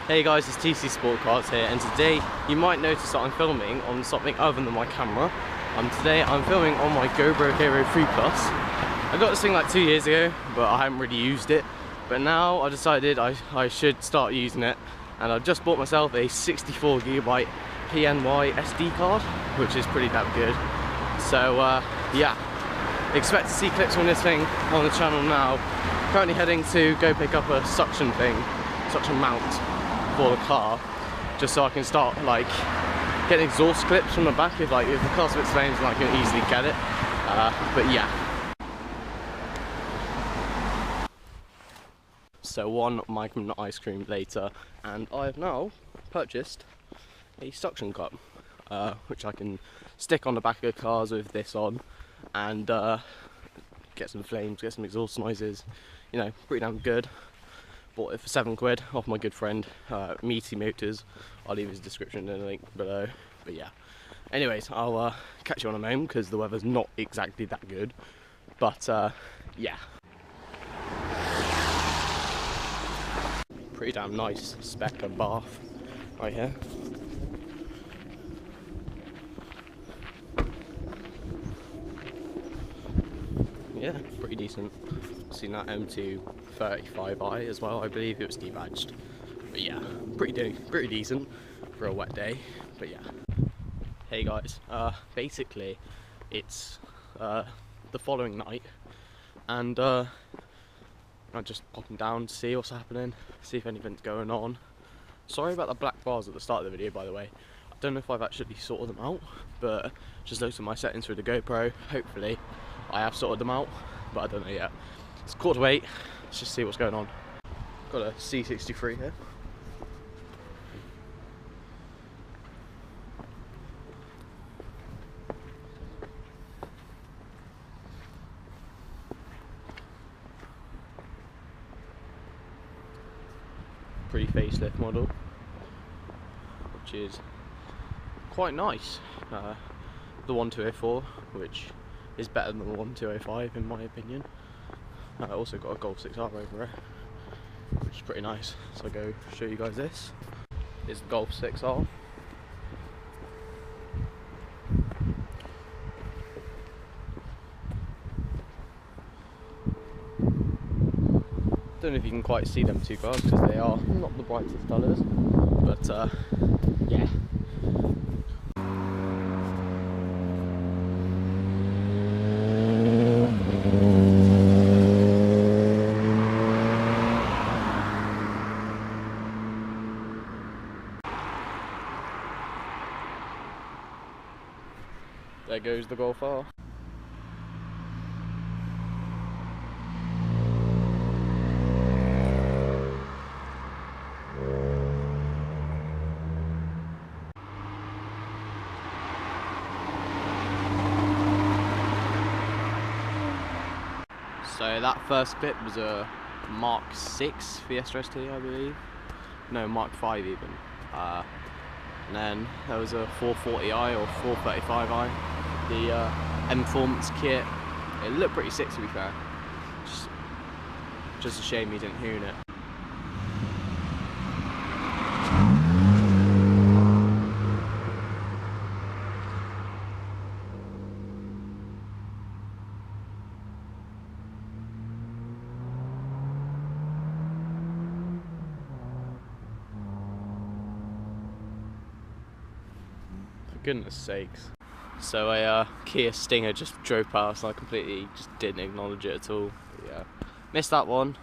Hey guys, it's TC Sport Cars here, and today you might notice that I'm filming on something other than my camera. Today I'm filming on my GoPro Hero 3 Plus. I got this thing like 2 years ago, but I haven't really used it. But now I decided I should start using it, and I've just bought myself a 64GB PNY SD card, which is pretty damn good. So yeah, expect to see clips from this thing on the channel now. Currently heading to go pick up a suction mount for the car, just so I can start like getting exhaust clips from the back if the car's a bit flames and I can easily get it. But yeah. So one Magnum ice cream later, and I have now purchased a suction cup, which I can stick on the back of the cars with this on, and get some flames, get some exhaust noises. You know, pretty damn good. Bought it for £7 off my good friend Meaty Motors. I'll leave his description in the link below. But yeah, anyways, I'll catch you on a moment because the weather's not exactly that good. But yeah, pretty damn nice spec of bath right here. Yeah, pretty decent. Seen that M235i as well. I believe it was debadged. But yeah, pretty decent for a wet day. But yeah. Hey guys, basically it's the following night, and I'm just popping down to see what's happening, see if anything's going on. Sorry about the black bars at the start of the video, by the way. I don't know if I've actually sorted them out, but just looked at my settings through the GoPro. Hopefully I have sorted them out, but I don't know yet. It's 8:15, let's just see what's going on. Got a C63 here. Pretty facelift model, which is quite nice. The 1204, which is better than the 1205 in my opinion. I also got a Golf 6R over it, which is pretty nice. So I'll go show you guys this. It's the Golf 6R. Don't know if you can quite see them two cars because they are not the brightest colours, but yeah. There goes the Golf R. So that first clip was a Mark 6 Fiesta ST, I believe. No, Mark 5 even. And then there was a 440i or 435i. The M-Performance kit. It looked pretty sick, to be fair. Just a shame he didn't hoon it. For goodness sakes. So a Kia Stinger just drove past and I completely just didn't acknowledge it at all. But yeah, missed that one.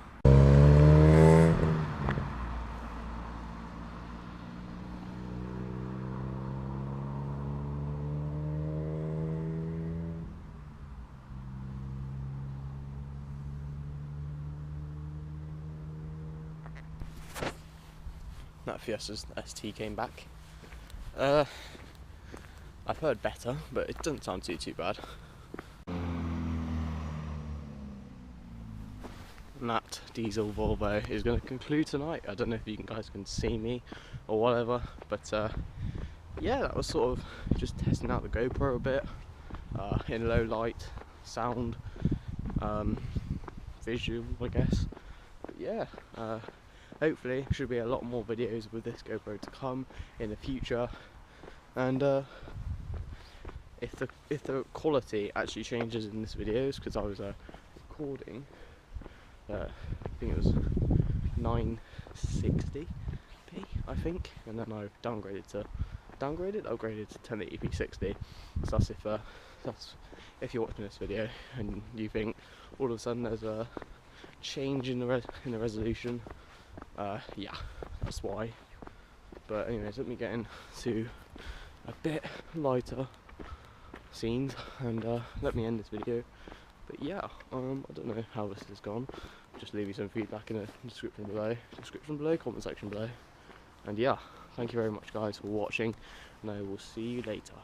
That Fiesta's ST came back. I've heard better, but it doesn't sound too bad. And that diesel Volvo is going to conclude tonight. I don't know if you guys can see me or whatever, but yeah, that was sort of just testing out the GoPro a bit in low light, sound, visual, I guess. But yeah, hopefully should be a lot more videos with this GoPro to come in the future. And if the quality actually changes in this videos, because I was recording, I think it was 960p, I think, and then I've upgraded to 1080p 60. So that's if you're watching this video and you think all of a sudden there's a change in the resolution, yeah, that's why. But anyways, let me get into a bit lighter scenes and let me end this video. But yeah, I don't know how this has gone. Just leave me some feedback in the description below, comment section below. And yeah, thank you very much guys for watching, and I will see you later.